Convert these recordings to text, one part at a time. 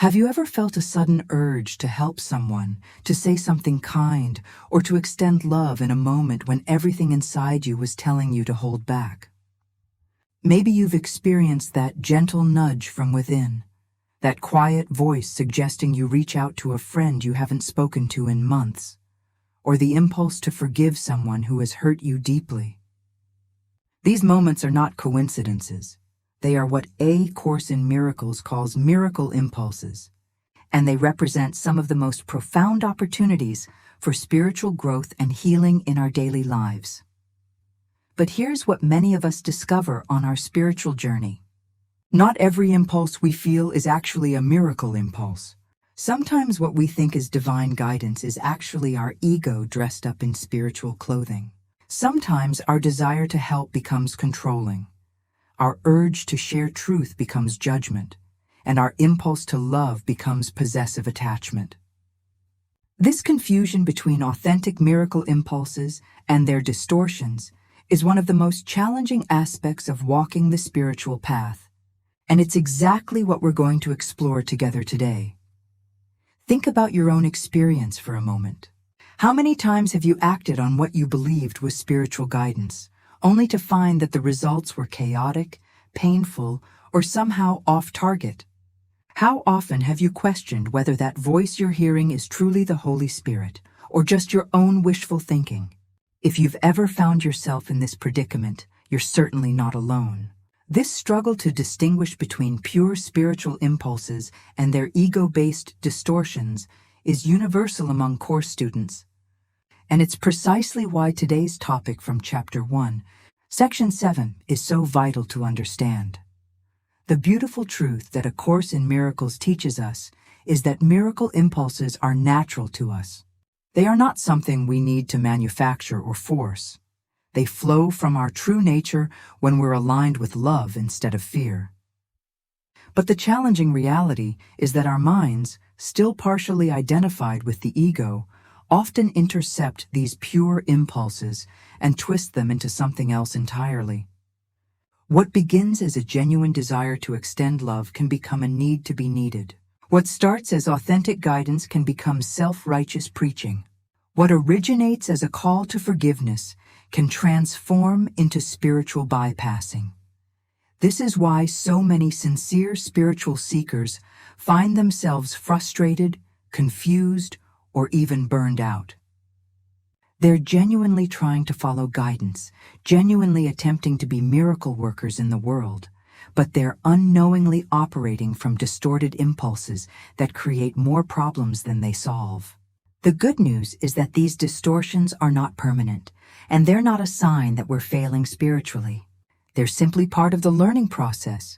Have you ever felt a sudden urge to help someone, to say something kind, or to extend love in a moment when everything inside you was telling you to hold back? Maybe you've experienced that gentle nudge from within, that quiet voice suggesting you reach out to a friend you haven't spoken to in months, or the impulse to forgive someone who has hurt you deeply. These moments are not coincidences. They are what A Course in Miracles calls miracle impulses, and they represent some of the most profound opportunities for spiritual growth and healing in our daily lives. But here's what many of us discover on our spiritual journey. Not every impulse we feel is actually a miracle impulse. Sometimes what we think is divine guidance is actually our ego dressed up in spiritual clothing. Sometimes our desire to help becomes controlling. Our urge to share truth becomes judgment, and our impulse to love becomes possessive attachment. This confusion between authentic miracle impulses and their distortions is one of the most challenging aspects of walking the spiritual path, and it's exactly what we're going to explore together today. Think about your own experience for a moment. How many times have you acted on what you believed was spiritual guidance, only to find that the results were chaotic, painful, or somehow off target? How often have you questioned whether that voice you're hearing is truly the Holy Spirit, or just your own wishful thinking? If you've ever found yourself in this predicament, you're certainly not alone. This struggle to distinguish between pure spiritual impulses and their ego-based distortions is universal among course students. And it's precisely why today's topic from Chapter 1, Section 7 is so vital to understand. The beautiful truth that A Course in Miracles teaches us is that miracle impulses are natural to us. They are not something we need to manufacture or force. They flow from our true nature when we're aligned with love instead of fear. But the challenging reality is that our minds, still partially identified with the ego, often intercept these pure impulses and twist them into something else entirely. What begins as a genuine desire to extend love can become a need to be needed. What starts as authentic guidance can become self-righteous preaching. What originates as a call to forgiveness can transform into spiritual bypassing. This is why so many sincere spiritual seekers find themselves frustrated, confused, or even burned out. They're genuinely trying to follow guidance, genuinely attempting to be miracle workers in the world, but they're unknowingly operating from distorted impulses that create more problems than they solve. The good news is that these distortions are not permanent, and they're not a sign that we're failing spiritually. They're simply part of the learning process,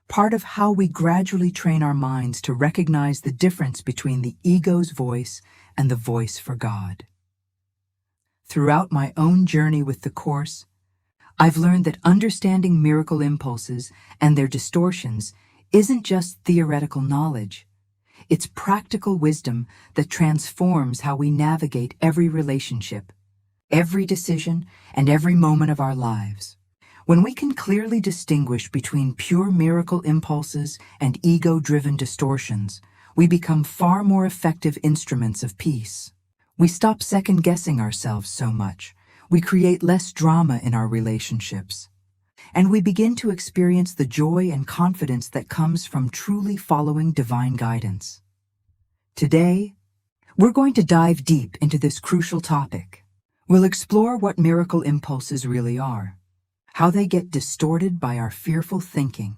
part of how we gradually train our minds to recognize the difference between the ego's voice and the voice for God. Throughout my own journey with the Course, I've learned that understanding miracle impulses and their distortions isn't just theoretical knowledge. It's practical wisdom that transforms how we navigate every relationship, every decision, and every moment of our lives. When we can clearly distinguish between pure miracle impulses and ego-driven distortions, we become far more effective instruments of peace. We stop second-guessing ourselves so much. We create less drama in our relationships. And we begin to experience the joy and confidence that comes from truly following divine guidance. Today, we're going to dive deep into this crucial topic. We'll explore what miracle impulses really are, how they get distorted by our fearful thinking,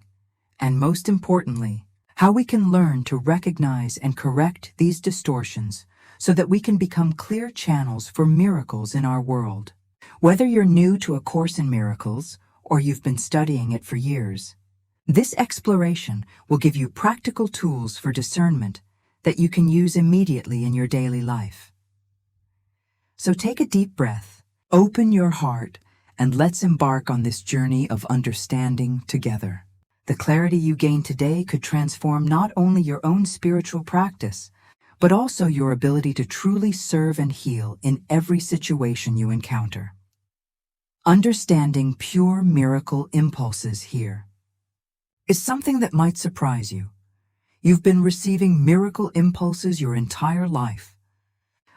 and most importantly, how we can learn to recognize and correct these distortions so that we can become clear channels for miracles in our world. Whether you're new to A Course in Miracles or you've been studying it for years, this exploration will give you practical tools for discernment that you can use immediately in your daily life. So take a deep breath, open your heart, and let's embark on this journey of understanding together. The clarity you gain today could transform not only your own spiritual practice, but also your ability to truly serve and heal in every situation you encounter. Understanding pure miracle impulses here is something that might surprise you. You've been receiving miracle impulses your entire life,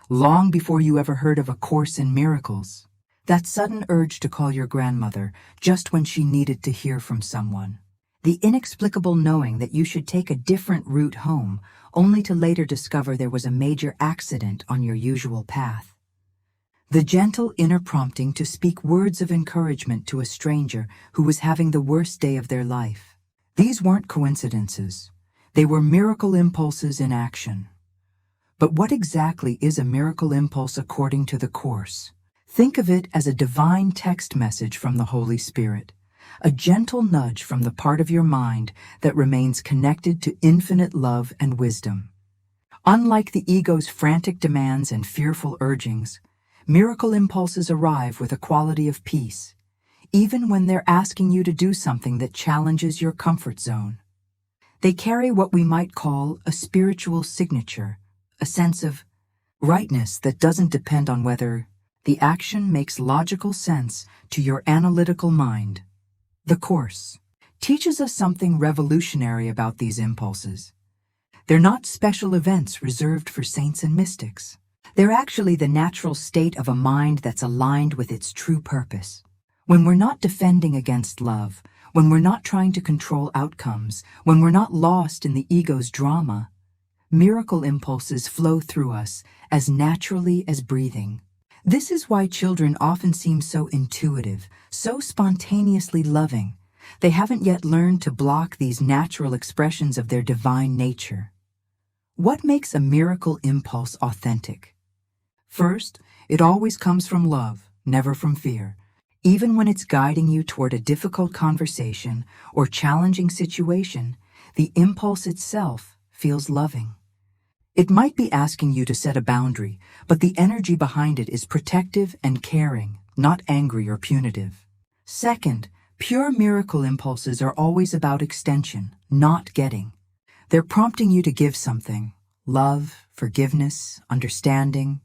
long before you ever heard of A Course in Miracles. That sudden urge to call your grandmother just when she needed to hear from someone. The inexplicable knowing that you should take a different route home, only to later discover there was a major accident on your usual path. The gentle inner prompting to speak words of encouragement to a stranger who was having the worst day of their life. These weren't coincidences. They were miracle impulses in action. But what exactly is a miracle impulse according to the Course? Think of it as a divine text message from the Holy Spirit, a gentle nudge from the part of your mind that remains connected to infinite love and wisdom. Unlike the ego's frantic demands and fearful urgings, miracle impulses arrive with a quality of peace, even when they're asking you to do something that challenges your comfort zone. They carry what we might call a spiritual signature, a sense of rightness that doesn't depend on whether the action makes logical sense to your analytical mind. The Course teaches us something revolutionary about these impulses. They're not special events reserved for saints and mystics. They're actually the natural state of a mind that's aligned with its true purpose. When we're not defending against love, when we're not trying to control outcomes, when we're not lost in the ego's drama, miracle impulses flow through us as naturally as breathing. This is why children often seem so intuitive, so spontaneously loving. They haven't yet learned to block these natural expressions of their divine nature. What makes a miracle impulse authentic? First, it always comes from love, never from fear. Even when it's guiding you toward a difficult conversation or challenging situation, the impulse itself feels loving. It might be asking you to set a boundary, but the energy behind it is protective and caring, not angry or punitive. Second, pure miracle impulses are always about extension, not getting. They're prompting you to give something: love, forgiveness, understanding,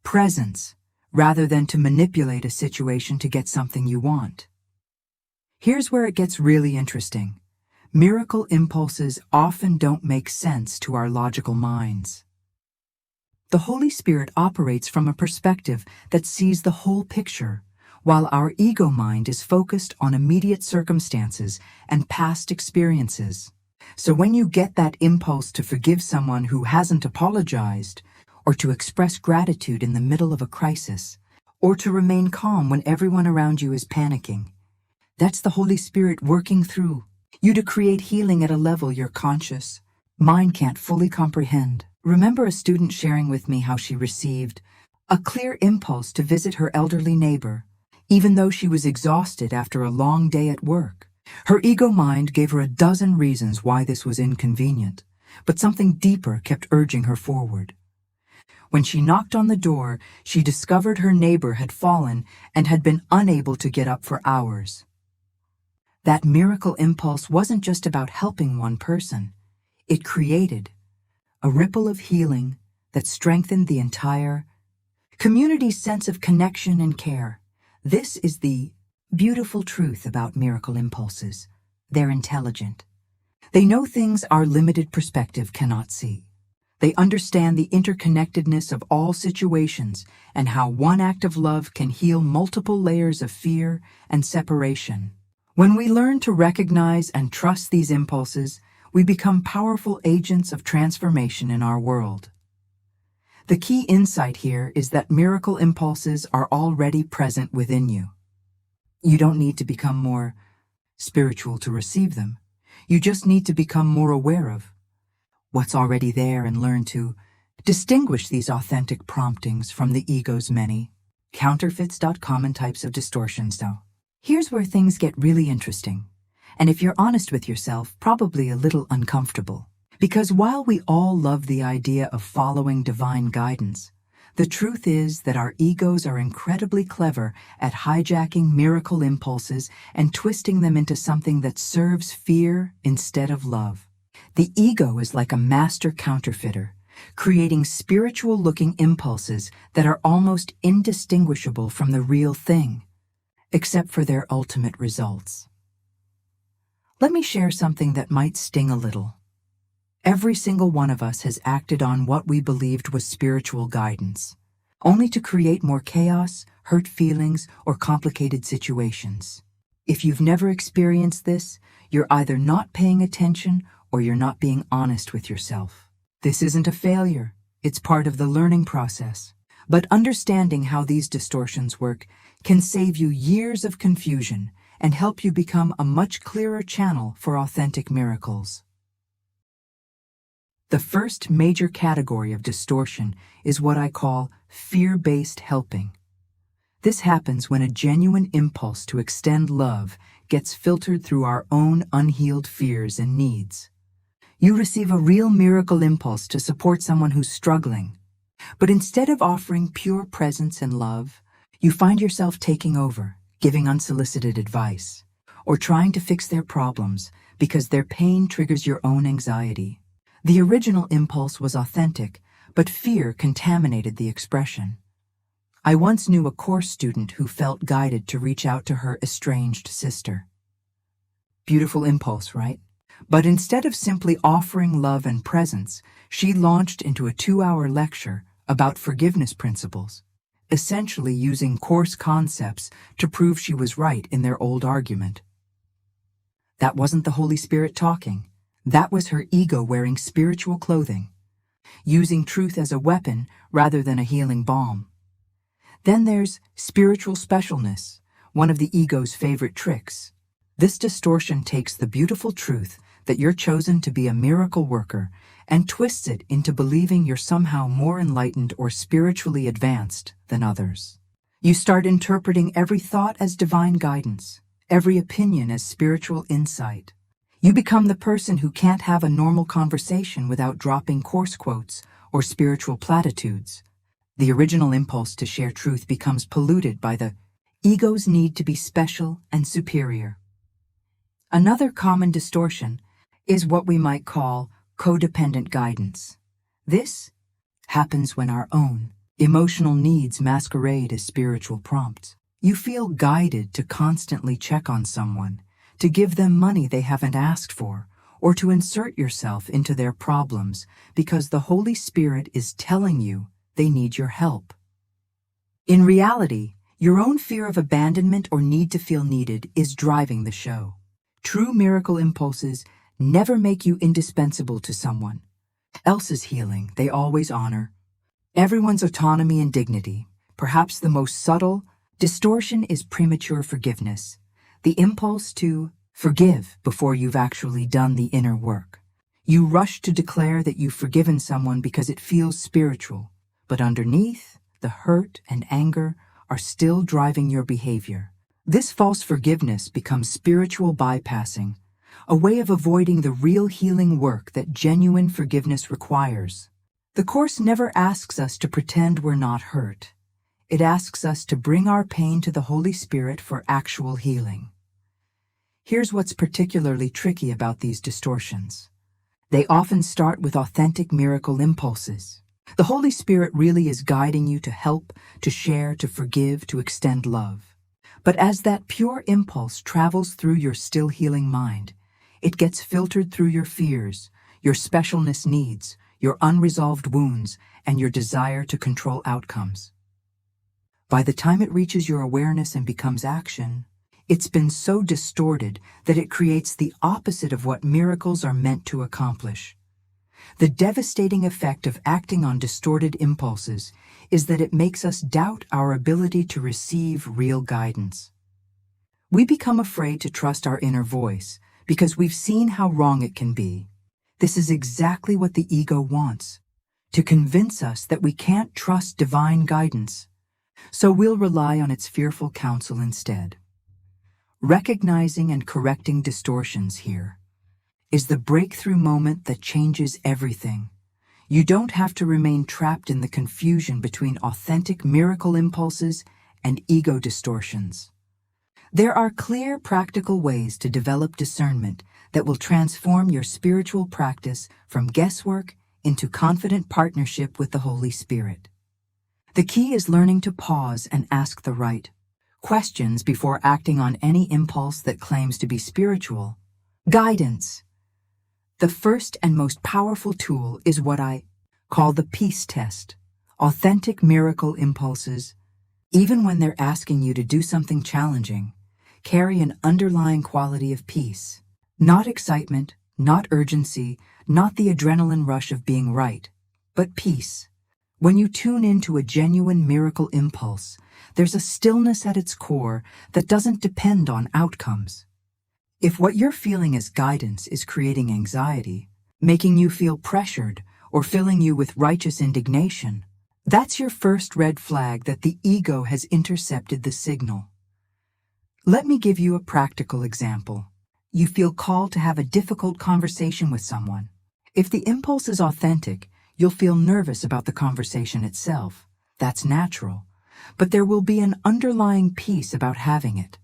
presence, rather than to manipulate a situation to get something you want. Here's where it gets really interesting. Miracle impulses often don't make sense to our logical minds. The Holy Spirit operates from a perspective that sees the whole picture, while our ego mind is focused on immediate circumstances and past experiences. So when you get that impulse to forgive someone who hasn't apologized, or to express gratitude in the middle of a crisis, or to remain calm when everyone around you is panicking, that's the Holy Spirit working through you to create healing at a level your conscious mind can't fully comprehend. Remember a student sharing with me how she received a clear impulse to visit her elderly neighbor, even though she was exhausted after a long day at work. Her ego mind gave her a dozen reasons why this was inconvenient, but something deeper kept urging her forward. When she knocked on the door, she discovered her neighbor had fallen and had been unable to get up for hours. That miracle impulse wasn't just about helping one person. It created a ripple of healing that strengthened the entire community's sense of connection and care. This is the beautiful truth about miracle impulses. They're intelligent. They know things our limited perspective cannot see. They understand the interconnectedness of all situations and how one act of love can heal multiple layers of fear and separation. When we learn to recognize and trust these impulses, we become powerful agents of transformation in our world. The key insight here is that miracle impulses are already present within you. You don't need to become more spiritual to receive them. You just need to become more aware of what's already there and learn to distinguish these authentic promptings from the ego's many counterfeits.common types of distortions. Now, here's where things get really interesting, and if you're honest with yourself, probably a little uncomfortable. Because while we all love the idea of following divine guidance, the truth is that our egos are incredibly clever at hijacking miracle impulses and twisting them into something that serves fear instead of love. The ego is like a master counterfeiter, creating spiritual-looking impulses that are almost indistinguishable from the real thing, except for their ultimate results. Let me share something that might sting a little. Every single one of us has acted on what we believed was spiritual guidance, only to create more chaos, hurt feelings, or complicated situations. If you've never experienced this, you're either not paying attention or you're not being honest with yourself. This isn't a failure. It's part of the learning process. But understanding how these distortions work can save you years of confusion and help you become a much clearer channel for authentic miracles. The first major category of distortion is what I call fear-based helping. This happens when a genuine impulse to extend love gets filtered through our own unhealed fears and needs. You receive a real miracle impulse to support someone who's struggling, but instead of offering pure presence and love, you find yourself taking over, giving unsolicited advice, or trying to fix their problems because their pain triggers your own anxiety. The original impulse was authentic, but fear contaminated the expression. I once knew a course student who felt guided to reach out to her estranged sister. Beautiful impulse, right? But instead of simply offering love and presence, she launched into a 2-hour lecture about forgiveness principles, essentially using course concepts to prove she was right in their old argument. That wasn't the Holy Spirit talking. That was her ego wearing spiritual clothing, using truth as a weapon rather than a healing balm. Then there's spiritual specialness, one of the ego's favorite tricks. This distortion takes the beautiful truth that you're chosen to be a miracle worker and twists it into believing you're somehow more enlightened or spiritually advanced than others. You start interpreting every thought as divine guidance, every opinion as spiritual insight. You become the person who can't have a normal conversation without dropping course quotes or spiritual platitudes. The original impulse to share truth becomes polluted by the ego's need to be special and superior. Another common distortion is what we might call codependent guidance. This happens when our own emotional needs masquerade as spiritual prompts. You feel guided to constantly check on someone, to give them money they haven't asked for, or to insert yourself into their problems because the Holy Spirit is telling you they need your help. In reality, your own fear of abandonment or need to feel needed is driving the show. True miracle impulses never make you indispensable to someone else's healing. They always honor everyone's autonomy and dignity. Perhaps the most subtle distortion is premature forgiveness, the impulse to forgive before you've actually done the inner work. You rush to declare that you've forgiven someone because it feels spiritual, but underneath, the hurt and anger are still driving your behavior. This false forgiveness becomes spiritual bypassing, a way of avoiding the real healing work that genuine forgiveness requires. The Course never asks us to pretend we're not hurt. It asks us to bring our pain to the Holy Spirit for actual healing. Here's what's particularly tricky about these distortions. They often start with authentic miracle impulses. The Holy Spirit really is guiding you to help, to share, to forgive, to extend love. But as that pure impulse travels through your still healing mind, it gets filtered through your fears, your specialness needs, your unresolved wounds, and your desire to control outcomes. By the time it reaches your awareness and becomes action, it's been so distorted that it creates the opposite of what miracles are meant to accomplish. The devastating effect of acting on distorted impulses is that it makes us doubt our ability to receive real guidance. We become afraid to trust our inner voice because we've seen how wrong it can be. This is exactly what the ego wants, to convince us that we can't trust divine guidance, so we'll rely on its fearful counsel instead. Recognizing and correcting distortions here is the breakthrough moment that changes everything. You don't have to remain trapped in the confusion between authentic miracle impulses and ego distortions. There are clear, practical ways to develop discernment that will transform your spiritual practice from guesswork into confident partnership with the Holy Spirit. The key is learning to pause and ask the right questions before acting on any impulse that claims to be spiritual. Guidance. The first and most powerful tool is what I call the peace test. Authentic miracle impulses, even when they're asking you to do something challenging, carry an underlying quality of peace. Not excitement, not urgency, not the adrenaline rush of being right, but peace. When you tune into a genuine miracle impulse, there's a stillness at its core that doesn't depend on outcomes. If what you're feeling as guidance is creating anxiety, making you feel pressured, or filling you with righteous indignation, that's your first red flag that the ego has intercepted the signal. Let me give you a practical example. You feel called to have a difficult conversation with someone. If the impulse is authentic, you'll feel nervous about the conversation itself. That's natural. But there will be an underlying peace about having it.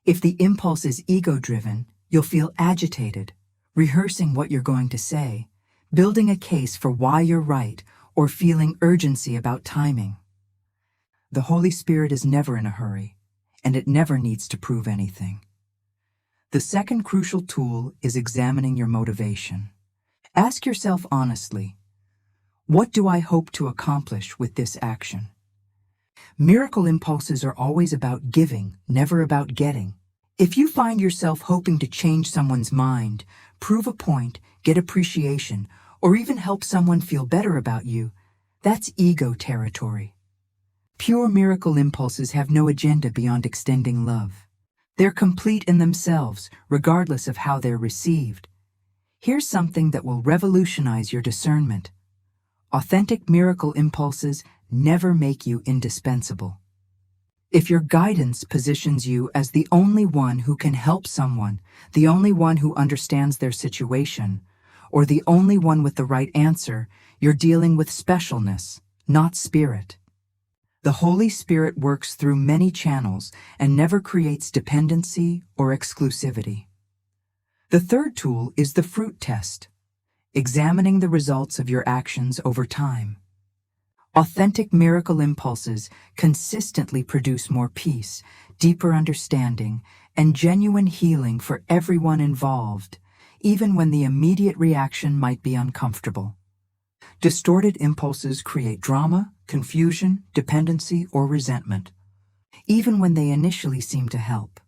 If the impulse is ego-driven, you'll feel agitated, rehearsing what you're going to say, building a case for why you're right, or feeling urgency about timing. The Holy Spirit is never in a hurry, and it never needs to prove anything. The second crucial tool is examining your motivation. Ask yourself honestly, what do I hope to accomplish with this action? Miracle impulses are always about giving, never about getting. If you find yourself hoping to change someone's mind, prove a point, get appreciation, or even help someone feel better about you, that's ego territory. Pure miracle impulses have no agenda beyond extending love. They're complete in themselves, regardless of how they're received. Here's something that will revolutionize your discernment. Authentic miracle impulses never make you indispensable. If your guidance positions you as the only one who can help someone, the only one who understands their situation, or the only one with the right answer, you're dealing with specialness, not spirit. The Holy Spirit works through many channels and never creates dependency or exclusivity. The third tool is the fruit test, examining the results of your actions over time. Authentic miracle impulses consistently produce more peace, deeper understanding, and genuine healing for everyone involved, even when the immediate reaction might be uncomfortable. Distorted impulses create drama, confusion, dependency, or resentment, even when they initially seem to help.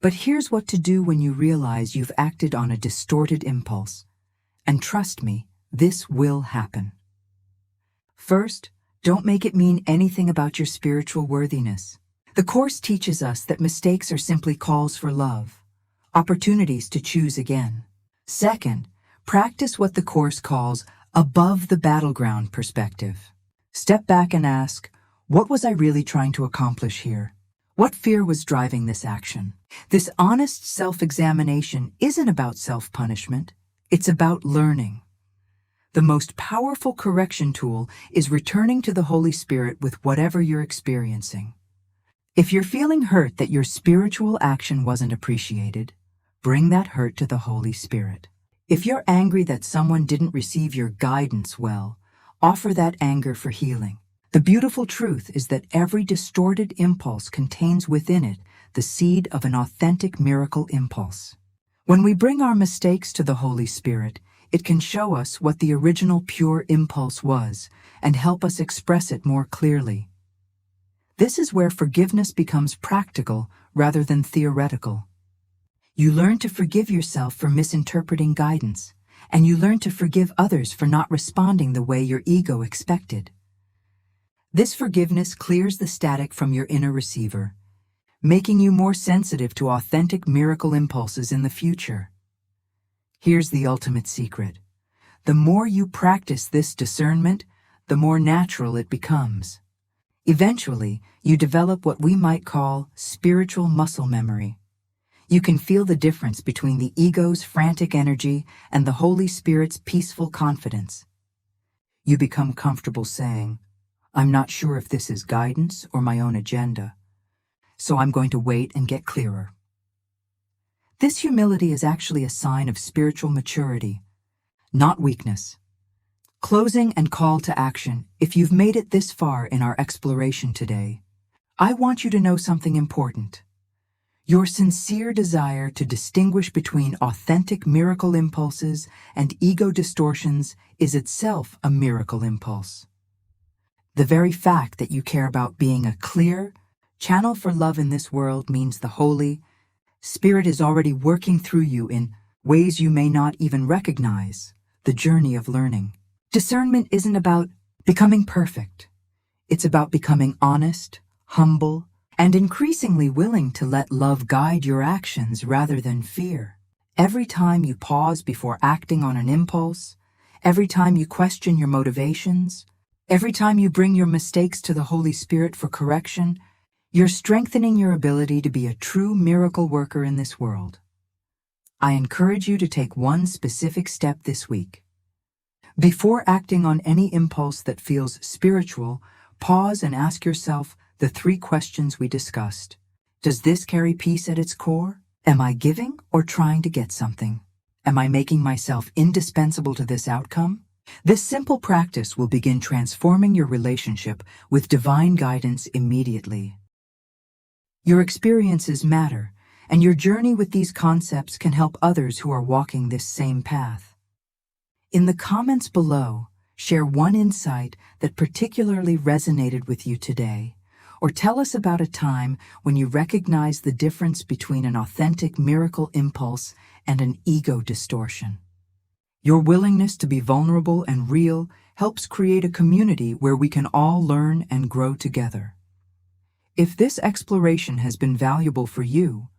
But here's what to do when you realize you've acted on a distorted impulse. And trust me, this will happen. First, don't make it mean anything about your spiritual worthiness. The Course teaches us that mistakes are simply calls for love, opportunities to choose again. Second, practice what the Course calls above the battleground perspective. Step back and ask, what was I really trying to accomplish here? What fear was driving this action? This honest self-examination isn't about self-punishment. It's about learning. The most powerful correction tool is returning to the Holy Spirit with whatever you're experiencing. If you're feeling hurt that your spiritual action wasn't appreciated, bring that hurt to the Holy Spirit. If you're angry that someone didn't receive your guidance well, offer that anger for healing. The beautiful truth is that every distorted impulse contains within it the seed of an authentic miracle impulse. When we bring our mistakes to the Holy Spirit, it can show us what the original pure impulse was and help us express it more clearly. This is where forgiveness becomes practical rather than theoretical. You learn to forgive yourself for misinterpreting guidance, and you learn to forgive others for not responding the way your ego expected. This forgiveness clears the static from your inner receiver, making you more sensitive to authentic miracle impulses in the future. Here's the ultimate secret. The more you practice this discernment, the more natural it becomes. Eventually, you develop what we might call spiritual muscle memory. You can feel the difference between the ego's frantic energy and the Holy Spirit's peaceful confidence. You become comfortable saying, I'm not sure if this is guidance or my own agenda, so I'm going to wait and get clearer. This humility is actually a sign of spiritual maturity, not weakness. Closing and call to action. If you've made it this far in our exploration today, I want you to know something important. Your sincere desire to distinguish between authentic miracle impulses and ego distortions is itself a miracle impulse. The very fact that you care about being a clear channel for love in this world means the Holy Spirit is already working through you in ways you may not even recognize. The journey of learning. Discernment isn't about becoming perfect. It's about becoming honest, humble, and increasingly willing to let love guide your actions rather than fear. Every time you pause before acting on an impulse, every time you question your motivations, every time you bring your mistakes to the Holy Spirit for correction, you're strengthening your ability to be a true miracle worker in this world. I encourage you to take one specific step this week. Before acting on any impulse that feels spiritual, pause and ask yourself the 3 questions we discussed. Does this carry peace at its core? Am I giving or trying to get something? Am I making myself indispensable to this outcome? This simple practice will begin transforming your relationship with divine guidance immediately. Your experiences matter, and your journey with these concepts can help others who are walking this same path. In the comments below, share one insight that particularly resonated with you today, or tell us about a time when you recognized the difference between an authentic miracle impulse and an ego distortion. Your willingness to be vulnerable and real helps create a community where we can all learn and grow together. If this exploration has been valuable for you,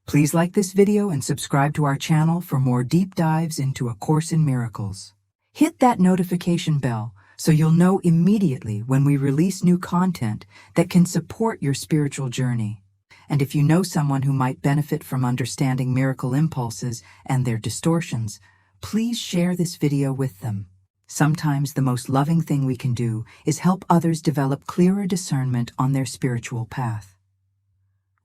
please like this video and subscribe to our channel for more deep dives into A Course in Miracles. Hit that notification bell so you'll know immediately when we release new content that can support your spiritual journey. And if you know someone who might benefit from understanding miracle impulses and their distortions, please share this video with them. Sometimes the most loving thing we can do is help others develop clearer discernment on their spiritual path.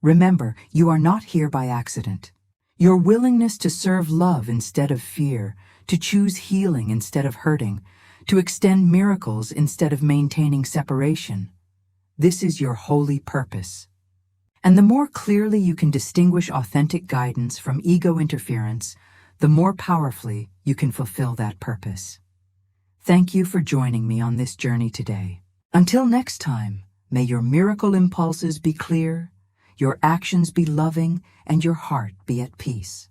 Remember, you are not here by accident. Your willingness to serve love instead of fear, to choose healing instead of hurting, to extend miracles instead of maintaining separation. This is your holy purpose. And the more clearly you can distinguish authentic guidance from ego interference, the more powerfully you can fulfill that purpose. Thank you for joining me on this journey today. Until next time, may your miracle impulses be clear, your actions be loving, and your heart be at peace.